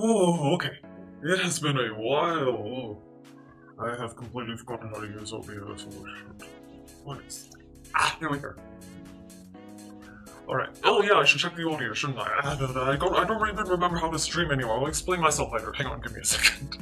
Oh, okay. It has been a while. Oh, I have completely forgotten how to use OBS. Oh, shit. What is... here we go. Alright. Oh, yeah, I should check the audio, shouldn't I? I don't even remember how to stream anymore. I'll explain myself later. Hang on, give me a second.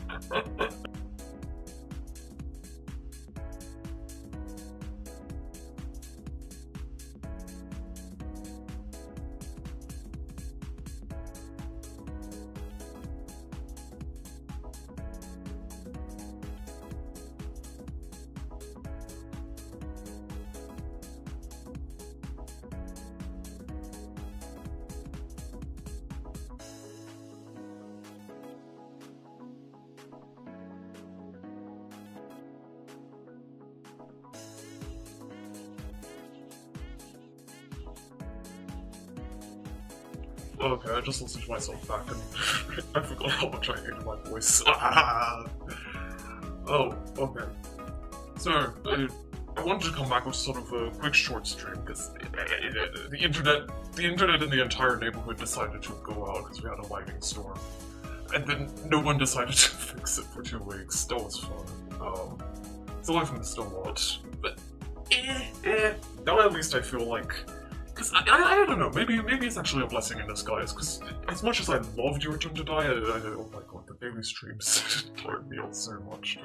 Okay, I just listened to myself back and I forgot how much I hated my voice. Oh, okay. So, I wanted to come back with sort of a quick short stream because the internet in the entire neighborhood decided to go out because we had a lightning storm. And then no one decided to fix it for 2 weeks. That was fun. So I've missed a lot. But, now at least I feel like... Because I don't know, maybe it's actually a blessing in disguise, because as much as I loved Your Turn to Die, oh my god, the daily streams tired me out so much.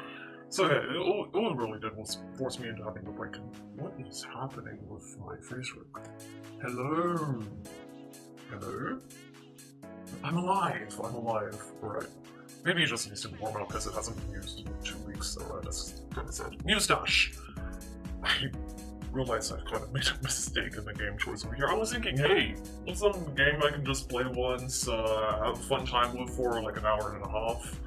So yeah, all it really did was force me into having a break. And what is happening with my Facebook? Hello? Hello? I'm alive, alright. Maybe it just needs to warm up because it hasn't been used in 2 weeks, so that's kind of sad. MUSE DASH! I realized I've kind of made a mistake in the game choice over here. I was thinking, hey, what's some game I can just play once, have a fun time with for like an hour and a half?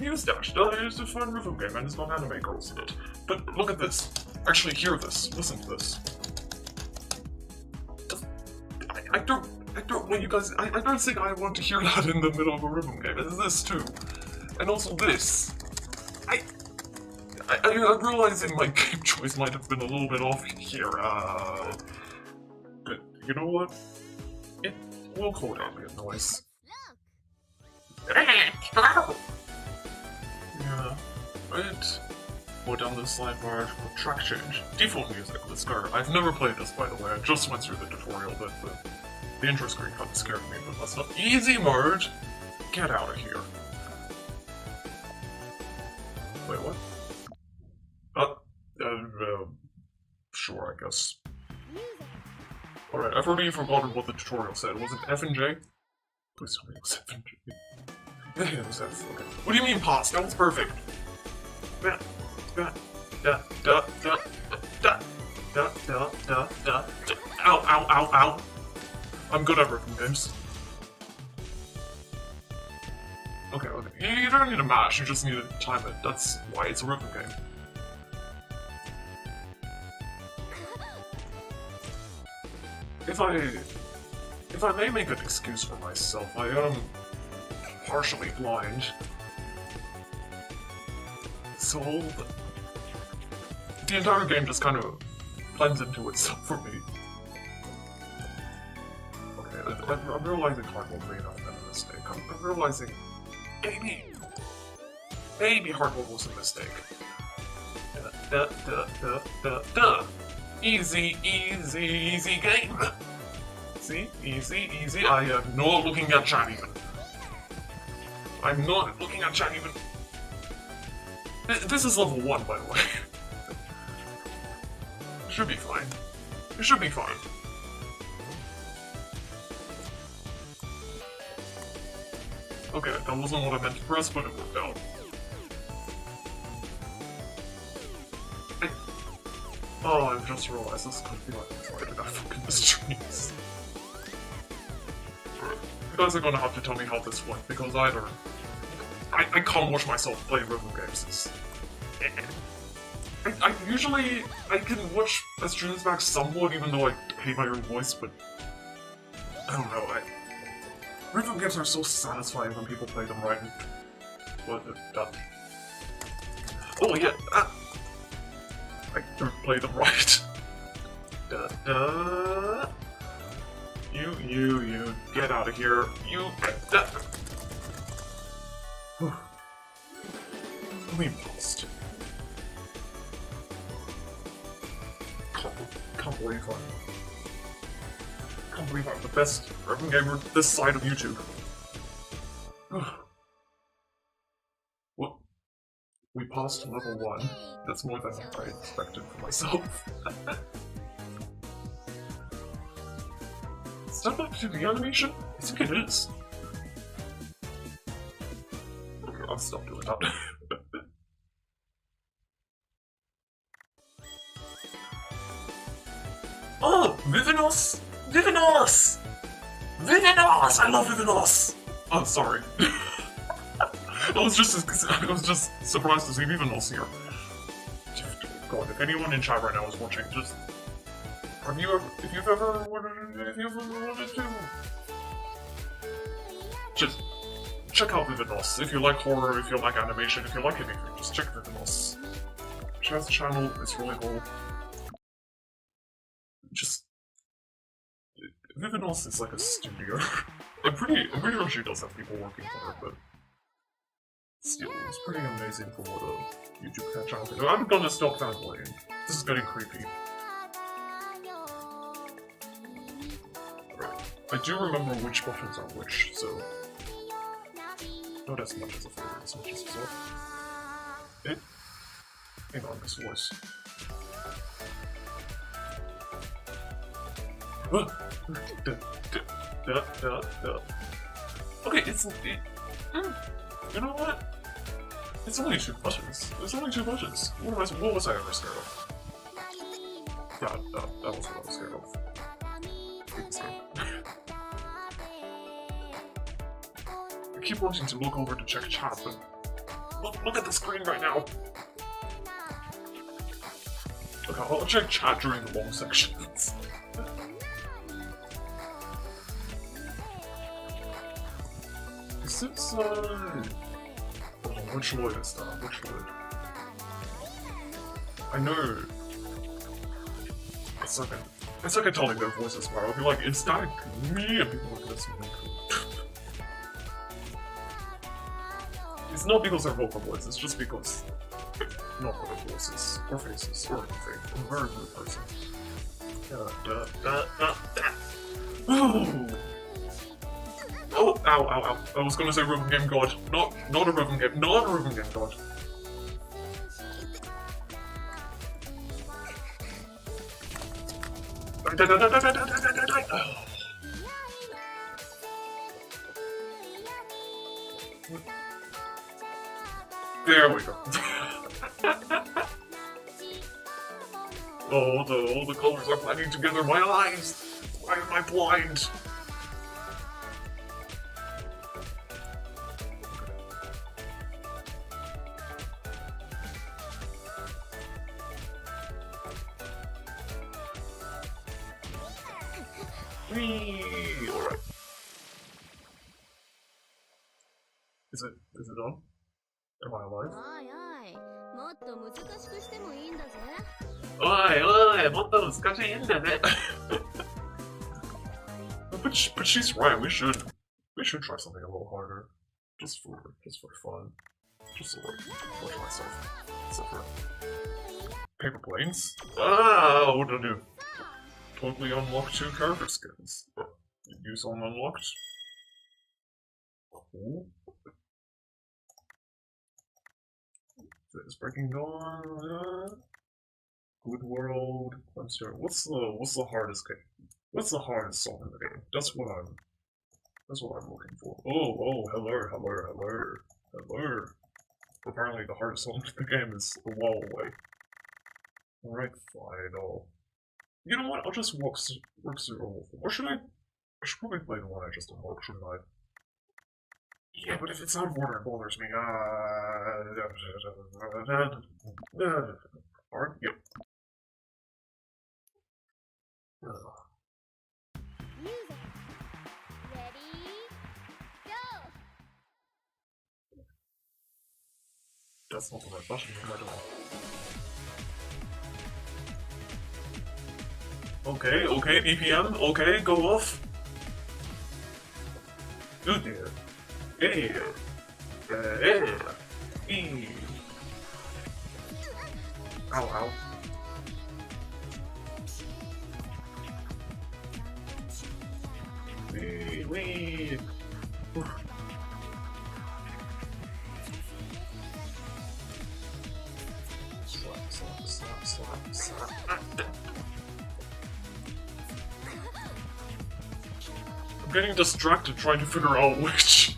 MUSE DASH, it's a fun rhythm game and it's got anime girls in it. But look at this. Actually, hear this. Listen to this. I don't want you guys, I don't think I want to hear that in the middle of a rhythm game. It's this too. And also this. I'm realizing my game choice might have been a little bit off here, but you know what? It will call it ambient noise. Yeah, right. Go down this slide bar, track change, default music, let's go. I've never played this, by the way, I just went through the tutorial, but the intro screen kind of scared me, but that's not easy mode! Get out of here. Wait, what? Sure, I guess. Alright, I've already forgotten what the tutorial said. Was it F and J? Please tell me it was F and J. Yeah, it was F, okay. What do you mean pause? That was perfect! Ow. I'm good at rhythm games. Okay. You don't need to mash, you just need to time it. That's why it's a rhythm game. If I may make an excuse for myself, I am partially blind. So the entire game just kind of blends into itself for me. Okay, I'm realizing Hardware may not have been a mistake. I'm realizing maybe Hardware was a mistake. Easy game. See? Easy. I am not looking at chat even. I'm not looking at chat even. This is level 1, by the way. Should be fine. It should be fine. Okay, that wasn't what I meant to press, but it worked out. Oh, I've just realized this could be like why did I fucking miss streams? You guys are gonna have to tell me how this went, because I can't watch myself play rhythm games. I can watch my streams back somewhat, even though I hate my own voice, but I don't know, rhythm games are so satisfying when people play them right. Oh yeah, I don't play them right. You, get out of here. We lost. Can't believe I'm the best urban gamer this side of YouTube. What? We passed level 1. That's more than I expected for myself. Is that back to the animation? I think it is. Okay, I'll stop doing that. Oh! Vivinos! Vivinos! Vivinos! I love Vivinos! Oh, sorry. I was just surprised to see Vivinos here. God, if anyone in chat right now is watching, just if you've ever wanted to, just check out Vivinos. If you like horror, if you like animation, if you like anything, just check Vivinos. She has a channel, it's really cool. Just Vivinos is like a studio. I'm pretty sure she does have people working for her, but still, it's pretty amazing for what a YouTube channel can do. I'm gonna stop fanboying. This is getting creepy. Alright. I do remember which buttons are which, so not as much as a favorite, as much as a sort. Hang on, this voice. Okay, you know what? It's only 2 buttons. It's only 2 buttons. What was I ever scared of? That was what I was scared of. I keep wanting to look over to check chat, but look at the screen right now. Okay, I'll check chat during the long sections. Is this, which Lloyd is that? Which Lloyd? I know. It's like I telling their voices where I'll be like, is that me? And people are like, that's really cool. It's not because they're vocal voices, it's just because not for their voices, or faces, or anything. I'm a very good person. Oh, ow, ow, ow. I was gonna say Rhythm Game God. Not a Rhythm Game, not a Rhythm Game God. There we go. Oh, all the colors are blending together. My eyes! Why am I blind? Alright. Is it on? Am I alive? But she's right, we should try something a little harder. Just for fun. Just to push myself. Except for paper planes. Ah, what did I do? Totally unlocked 2 character skins. Use on unlocked. Cool. It's Breaking Dawn. Good World. I'm sorry. What's the hardest game? What's the hardest song in the game? That's what I'm looking for. Oh, hello. Apparently the hardest song in the game is A Wall Away. Alright, fine. You know what? I'll just work through all of them. Or should I? I should probably play the one I just unlocked, shouldn't I? Yeah, but if it's out of order, it bothers me. Alright, yep. That's not the right button, I don't know. Okay, BPM, okay, go off. Good dear. Hey. Ow, ow. Wee. Slap. I'm getting distracted trying to figure out which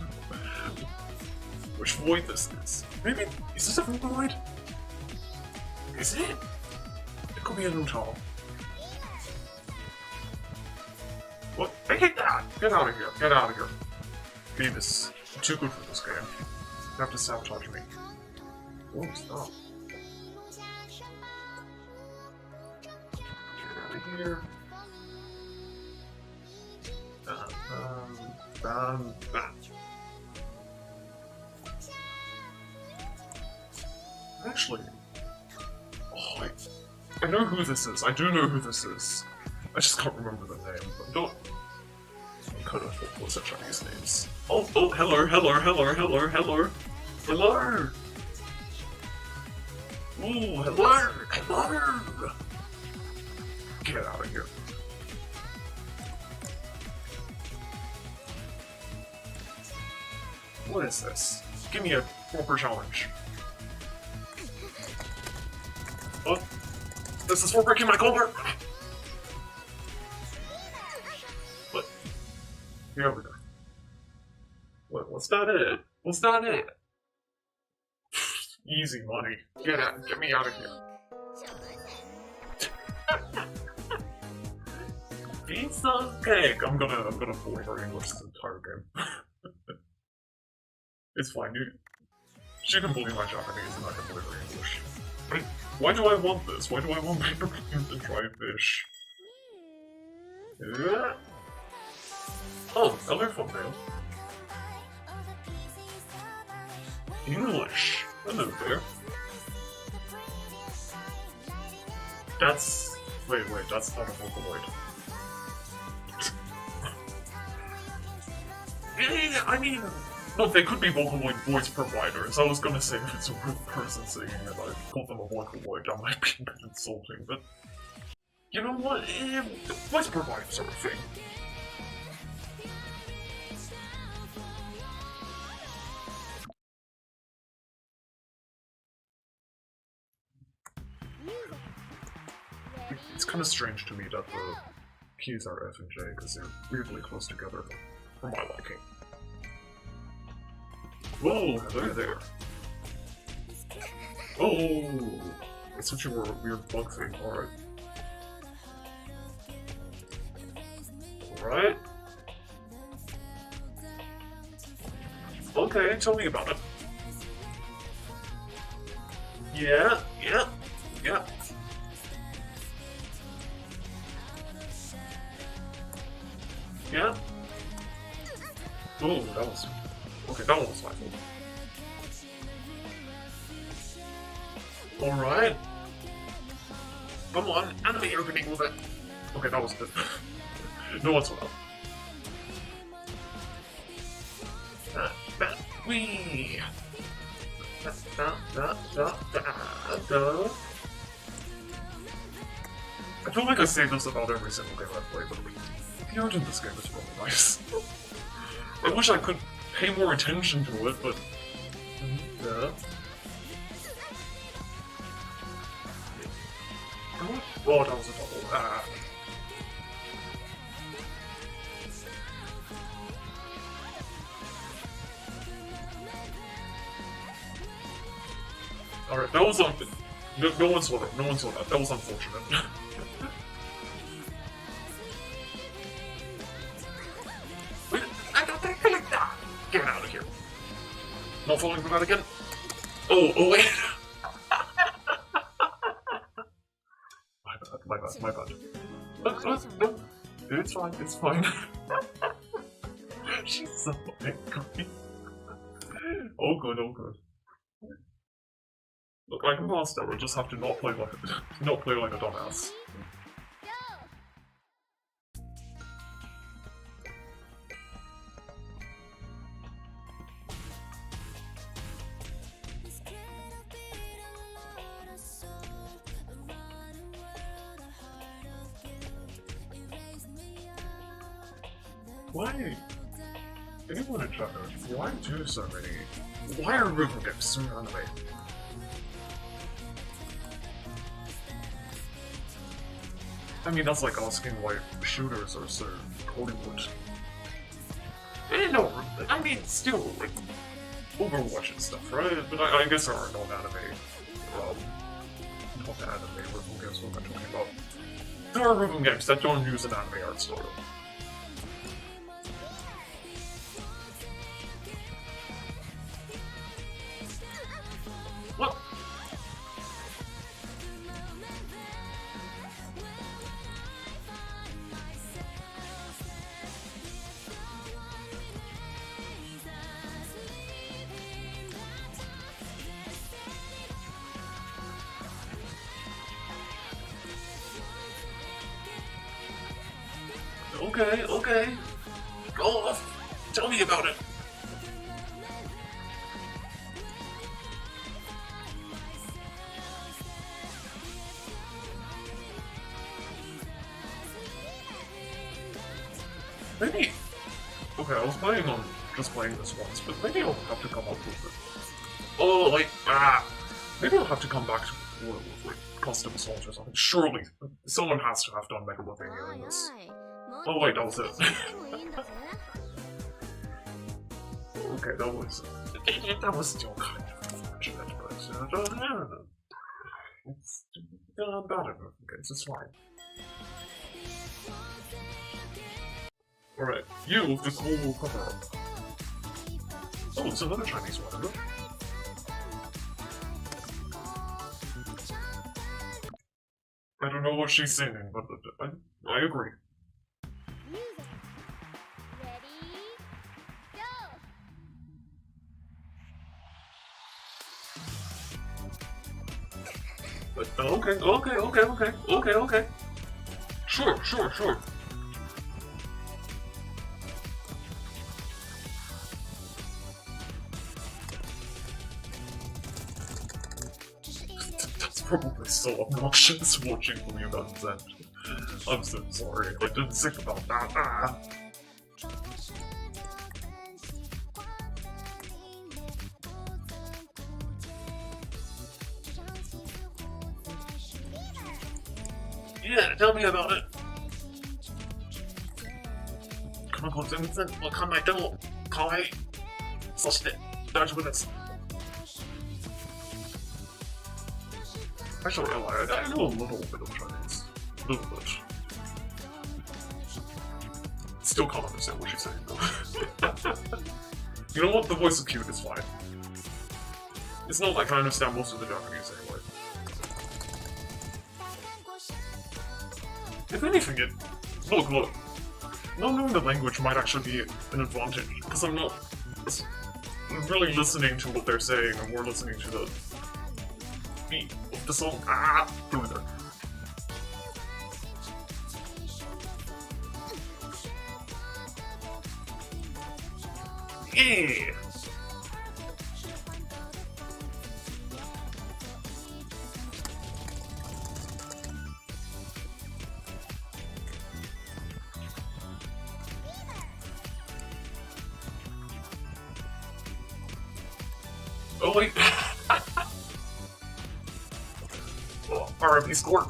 void this is. Maybe is this a Vocaloid? Is it? It could be a Nutall. What? I hate that! Get out of here! Get out of here! Beavis, I'm too good for this game. You have to sabotage me. Oh, stop. Get out of here. Actually, I know who this is. I do know who this is. I just can't remember the name. But I could have thought was such Chinese names. Oh, hello. Ooh, hello. Get out of here. What is this? Give me a proper challenge. Oh, this is for breaking my collar! What? Here we go. What's that it? What's that it? Easy money. Get me out of here. Piece of cake! I'm gonna bully her English this entire game. It's fine, she can bully my Japanese and I can bully her English. Why do I want this? Why do I want paper planes to dry fish? Oh, hello thumbnail. English. Hello there. That's... Wait, that's not a Vocaloid. I mean... No, they could be Vocaloid voice providers. I was gonna say if it's a real person singing it, I'd call them a Vocaloid. That might be a bit insulting, but... You know what? Voice provider sort of thing. It's kind of strange to me that the keys are F and J, because they're weirdly close together, for my liking. Whoa, hello there. Oh, it's such a weird bug thing. Alright. Alright. Okay, tell me about it. Yeah. Yeah. Oh, that was... Okay, that one was my fault. Alright. Come on, anime opening with it. Okay, that was good. No one's well. Wee. I feel like I say this about every single game I play, but the art in this game is really nice. I wish I could pay more attention to it, but... Yeah. Oh, that was a double. Alright, that was something. No one saw that. No one saw that. That was unfortunate. Get out of here. Not falling for that again. Oh wait. My bad. Look. It's fine. She's so angry. Oh good. Look, I can pass that, we'll just have to not play like a dumbass. Why? Anyone in chat knows, why do so many? Why are rhythm games so anime? I mean, that's like asking why shooters are so Hollywood. No, I mean, still, like, Overwatch and stuff, right? But I guess there are non-anime, non-anime rhythm games, what am I talking about? There are rhythm games that don't use an anime art style. What? Okay. Go off. Tell me about it. Maybe. Okay, I was planning on just playing this once, but maybe I'll have to come up with it. Oh, like, maybe I'll have to come back to like custom songs or something. Surely, someone has to have done Megalomania in this. Oh wait, that was it. Okay, that was still kind of unfortunate, but it's bad enough. Okay, it's fine. Alright, you with the cool cover up. Oh, it's another Chinese one, isn't it? I don't know what she's singing, but I agree. But, okay. Sure. That's probably so obnoxious watching from you guys' end. I'm so sorry, I didn't think about that. Yeah, tell me about it. この子全然わかんないけど可愛い。そして大丈夫です。Actually, I know a little bit of Chinese. A little bit. Still can't understand what she's saying though. You know what? The voice is cute, it's fine. It's not like I understand most of the Japanese anyway. If anything, look. Not knowing the language might actually be an advantage, because I'm not really listening to what they're saying, and we're listening to the beat of the song. Through there. Yeah. Oh wait. Oh, RIP score.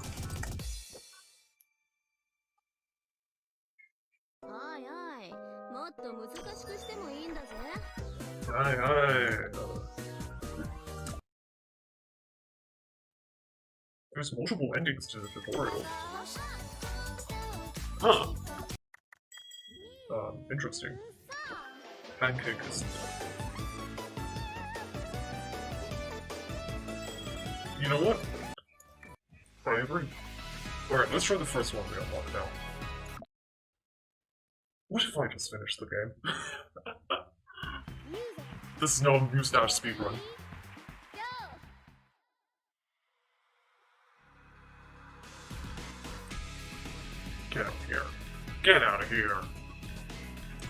Aye. There's multiple endings to the tutorial. Huh. Interesting. Pancake is... You know what? I agree. Alright, let's try the first one we unlocked now. What if I just finished the game? This is no MUSE DASH speedrun. Get out of here. Get out of here.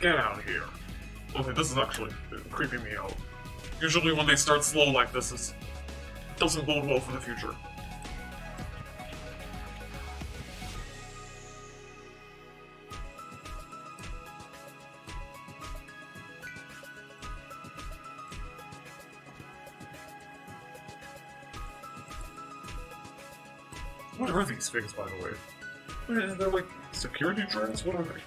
Get out of here. Okay, this is actually creeping me out. Usually when they start slow like this, it doesn't bode well for the future. What are these things, by the way? They're like security drones? What are they?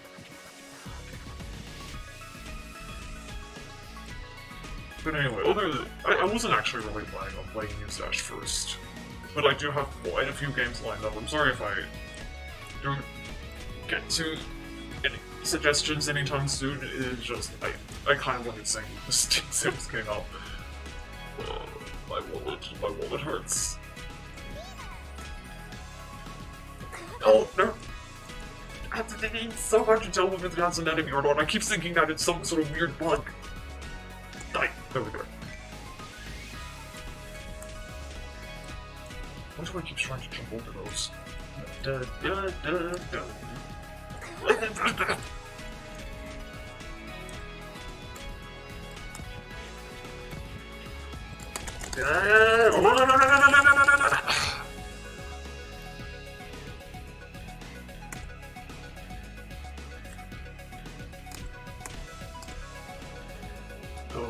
But anyway, I wasn't actually really planning on playing MUSE DASH first. But I do have quite a few games lined up. I'm sorry if I don't get to any suggestions anytime soon. It's just, I kind of wanted to say the Steam sales came out. My wallet hurts. Oh, no! It's so hard to tell if it's got an enemy or not. I keep thinking that it's some sort of weird bug. Die! There we go. Why do I keep trying to jump over those?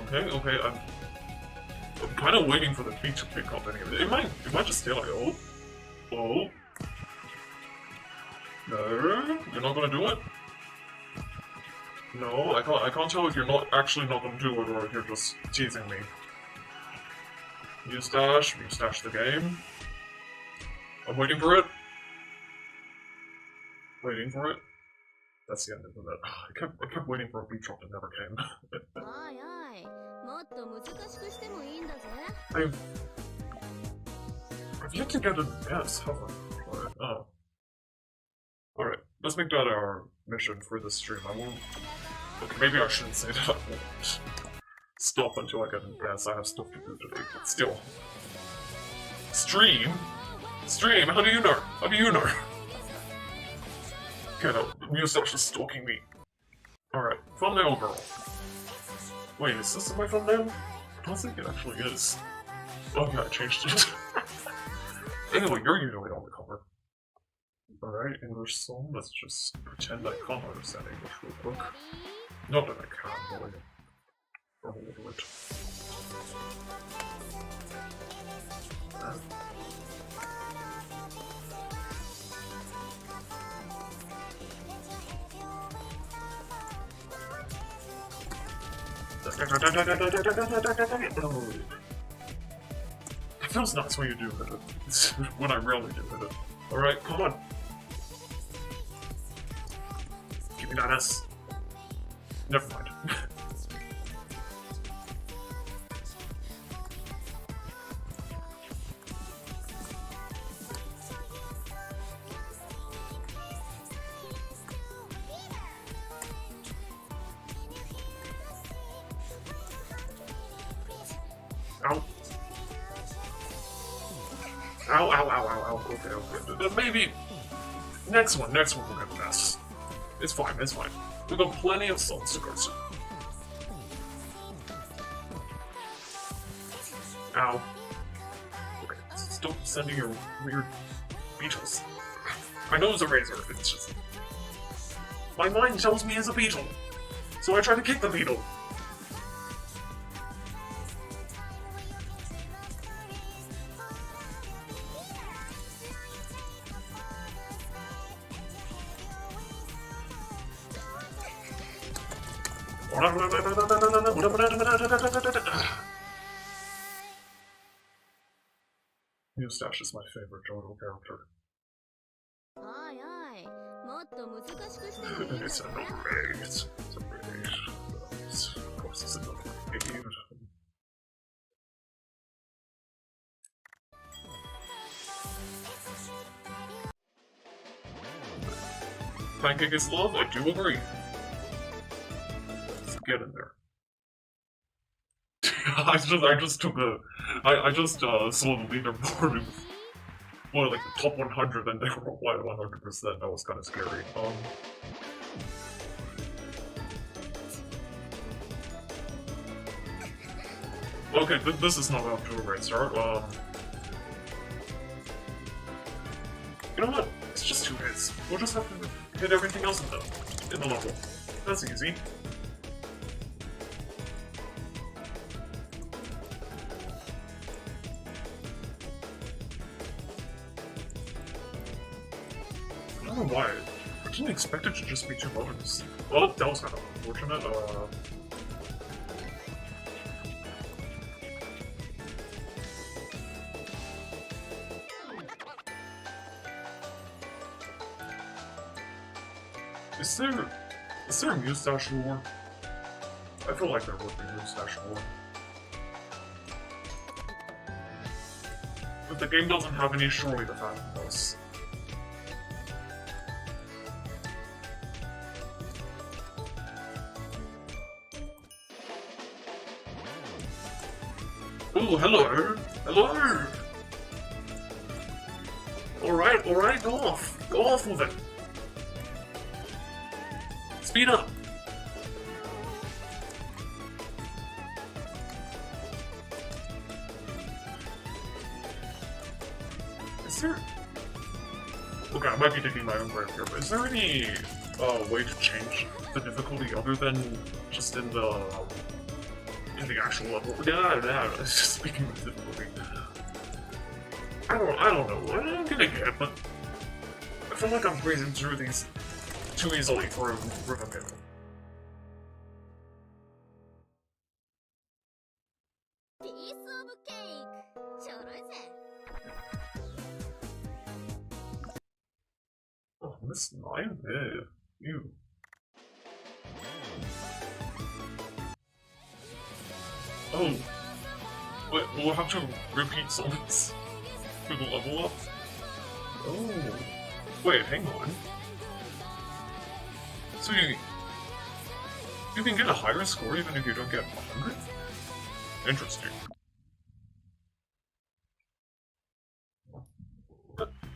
Okay, I'm kind of waiting for the feet to pick up anyway. It might just stay like, oh. No, you're not gonna do it? No, I can't tell if you're not gonna do it or if you're just teasing me. MUSE DASH the game. I'm waiting for it. Waiting for it. That's the end of it. I kept waiting for a beat drop that never came. I've yet to get an S, haven't I? Oh. Alright, let's make that our mission for this stream. I won't... Okay, maybe I shouldn't say that. I won't stop until I get an S. I have stuff to do today, but still. Stream? Stream? How do you know? How do you know? Okay, no, MUSE DASH is stalking me. Alright, thumbnail girl. Wait, is this my thumbnail? I don't think it actually is. Oh yeah, I changed it. Anyway, you're usually on the cover. Alright, English song, let's just pretend I can't understand English real quick. Not that I can, really. Or a little bit. It feels nuts when you do hit it. When I rarely do hit it. Alright, come on. Give me that S. Never mind. Ow. Ow. Okay. Maybe next one we'll get past. It's fine. We've got plenty of songs to go to. Ow. Okay, stop sending your weird beetles. I know it's a razor, it's just... My mind tells me it's a beetle, so I try to kick the beetle. MUSE DASH is my favorite JoJo character. It's a raid. Of course it's another raid. Pancake is love, I do agree. Let's get in there. I just took a... I just saw the leaderboard. Well, like the top 100 and they were all at 100%. That was kind of scary. Okay, this is not up to a great start. You know what? It's just 2 hits. We'll just have to hit everything else in the level. That's easy. know why. I didn't expect it to just be 2 buttons. Well, that was kind of unfortunate. Is there a MUSE DASH lore? I feel like there would be MUSE DASH lore. If the game doesn't have any, surely the fandom does. Oh, hello! Hello! Alright, go off! Go off with it! Speed up! Is there... Okay, I might be digging my own grave here, but is there any way to change the difficulty other than just in the actual level? Yeah, it's just speaking of difficulty. I don't know. I'm gonna get it, but I feel like I'm breezing through these too easily for a rhythm game. Oh, Miss 9? Yeah. You. Oh. Wait, we'll have to repeat summons for the level up? Oh. Wait, hang on. So you can get a higher score even if you don't get 100? Interesting.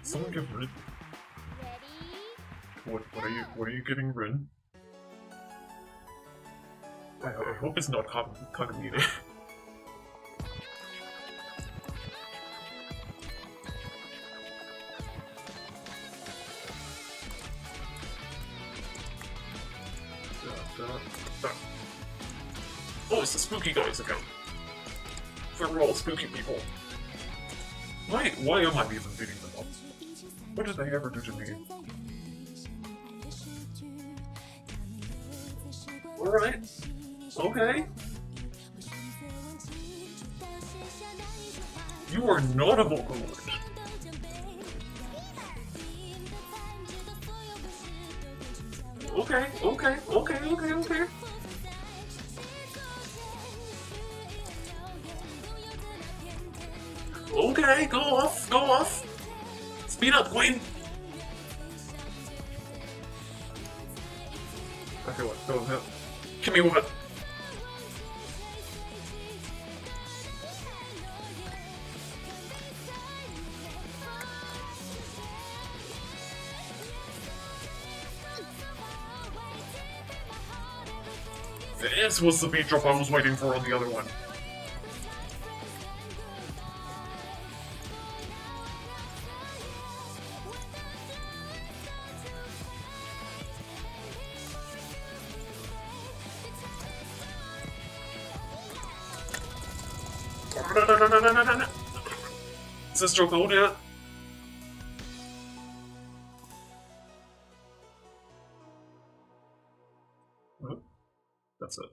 Someone give Rin. What are you giving Rin? I hope it's not Kagami. Oh, it's the spooky guys again. They're all spooky people. Why am I even beating them up? What did they ever do to me? Alright. Okay. You are not a Vocaloid. Okay. Okay, go off! Speed up, Queen! Okay, what? Go ahead. Give me what? This was the beat drop I was waiting for on the other one. Is this joke old yet? That's it.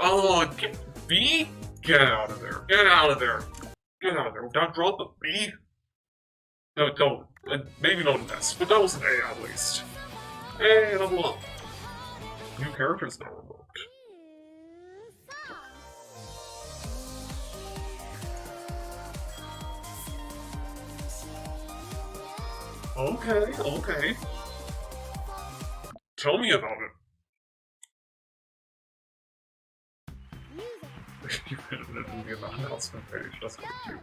Oh, B? Get out of there. Get out of there. Get out of there. Don't drop the B. No, don't. Maybe not an S, but that was an A at least. Hey, level up. New characters now unlocked. Okay. Tell me about it. You put it in the announcement page, that's what I do.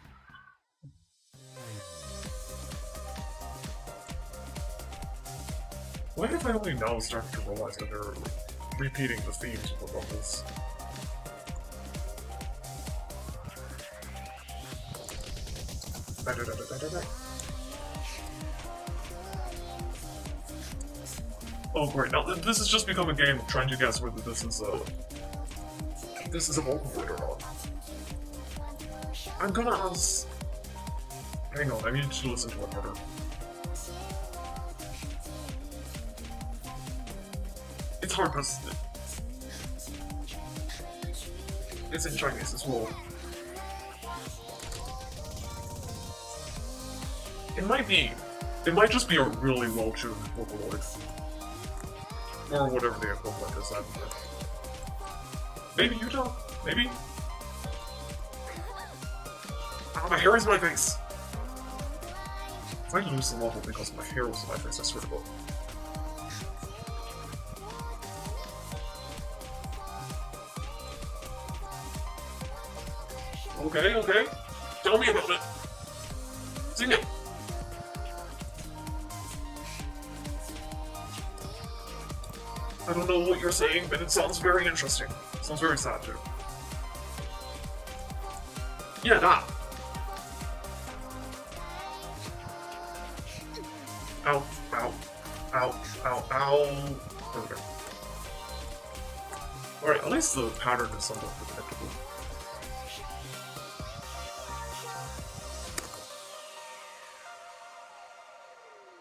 Why have I only now started to realize that they're repeating the themes for bubbles? Oh great, now this has just become a game of trying to guess whether this is a Vocaloid or not. I'm gonna ask... Hang on, I need to listen to it harder. It's hard because it's in Chinese as well. It might just be a really well-tuned Vocaloid. Or whatever the equivalent is, I don't know. Maybe Utah? Maybe? Oh, my hair is in my face! If I lose the level because my hair was in my face, I swear to God. Okay, okay. Tell me about it. Sing it. I don't know what you're saying, but it sounds very interesting. It sounds very sad too. Yeah, that. Ow, ow, ow, ow, ow. Okay. Alright, at least the pattern is somewhat predictable.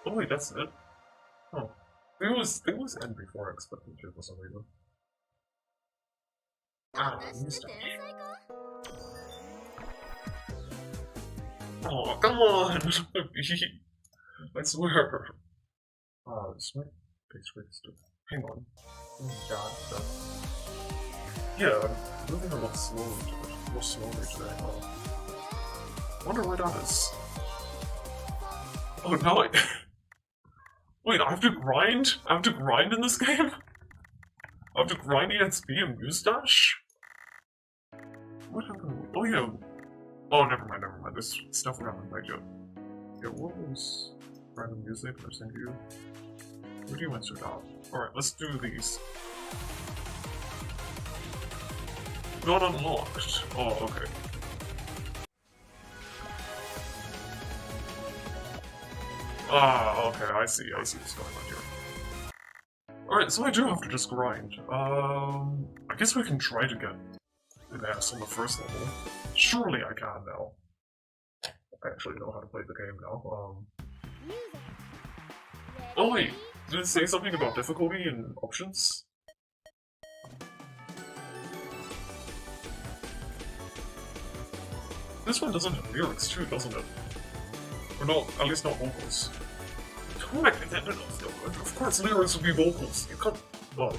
Oh wait, that's it? Oh. It was end before I expected to for some reason. Ah, MUSE DASH. Oh, come on! I swear. This might be stupid. Hang on. Oh god. Yeah, I'm moving a lot more slowly today. Wonder why that is. Oh no, wait, I have to grind? I have to grind in this game? I have to grind EXP and MUSE DASH? What happened? Oh yeah. Oh, never mind. There's stuff around the night yet. Yeah, what was random music I sent you? Where do you insert out? Alright, let's do these. Not unlocked. Oh, okay. Ah, okay, I see what's going on here. Alright, so I do have to just grind. I guess we can try to get an S on the first level. Surely I can now. I actually know how to play the game now. Oh wait, did it say something about difficulty in options? This one doesn't have lyrics too, doesn't it? Or not, at least not vocals. Of course lyrics will be vocals. You can't... Well...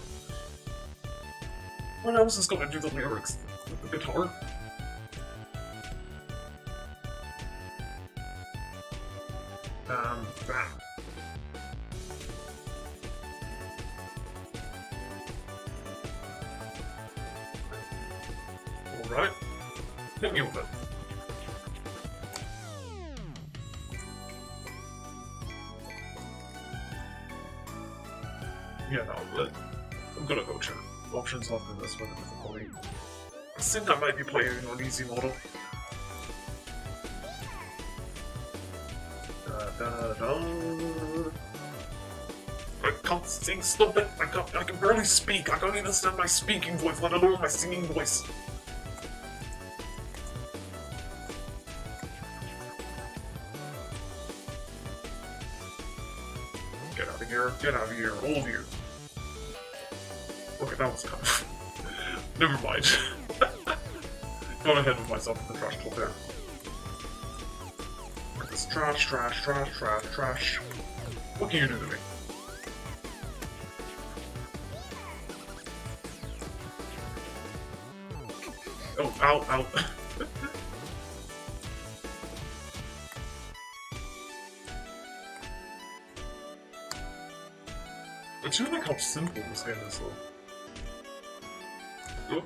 What else is gonna do the lyrics? With the guitar? Bam. Alright. Hit me with it. Yeah, no, but I'm gonna go check options after this for the difficulty. I think I might be playing on easy model. I can't sing, stop it! I can barely speak, I can't even stand my speaking voice, let alone my singing voice. Get out of here, all of you. Okay, that was kind of... Never mind. Got ahead of myself with the trash talk there. Look at this trash. What can you do to me? Oh, ow. I do like how simple this game is, though. Oh.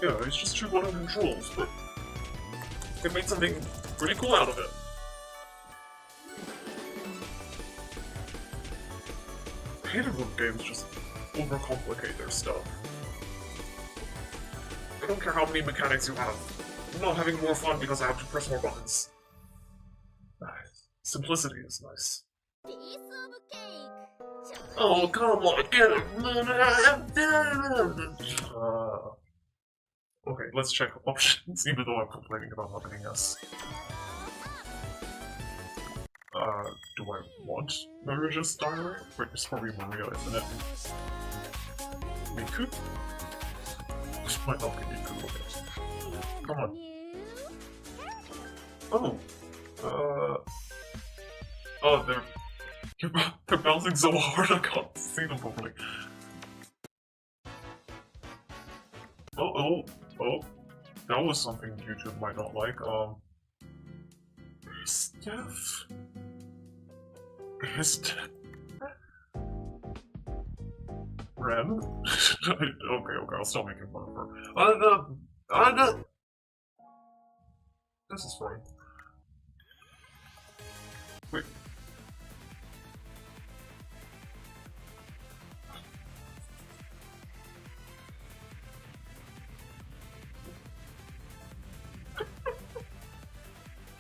Yeah, it's just 2 button controls, but they made something pretty cool out of it. I hate it when games just overcomplicate their stuff. I don't care how many mechanics you have. I'm not having more fun because I have to press more buttons. Simplicity is nice. Oh, come on, get it. Okay, let's check options, even though I'm complaining about not getting S. Do I want Maria's diary? Wait, it's probably Maria, isn't it? Miku? This might not be Miku, okay. Come on. Oh, they're bouncing so hard I can't see them properly. Oh, that was something YouTube might not like. Steph? Ren? Okay, I'll stop making fun of her. This is fine. Wait.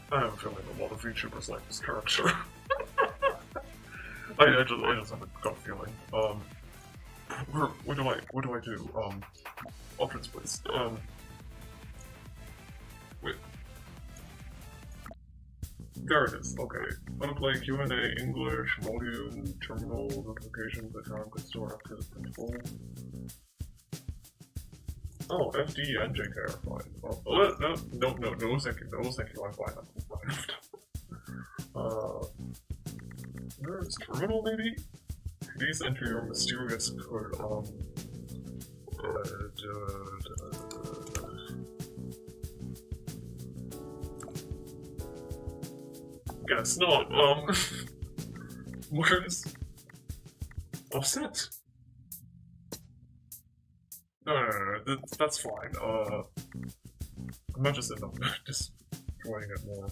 I have a feeling a lot of VTubers like this character. I just have a gut feeling. What do I do? Options please. Wait. There it is, okay. Unplay Q&A, English, volume, terminal, notifications, account, good store, active control. Oh, FD and JK are fine. No, thank you, I'm fine. There's terminal maybe? Please enter your mysterious code, guess not, where's offset? No, that's fine, I'm not just destroying it more,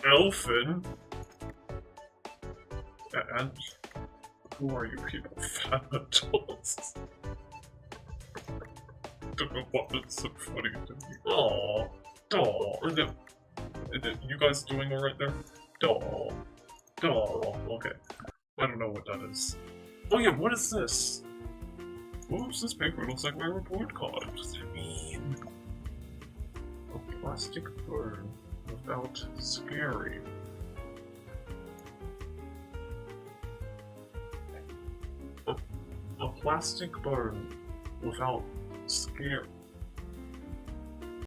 Elfin? And who are you people? Thanatos? Don't know what is so funny to me. Aww. You guys doing alright there? Okay. I don't know what that is. Oh yeah, what is this? Oops, this paper looks like my report card. What does that mean? A plastic burn without scary. A plastic burn without scare.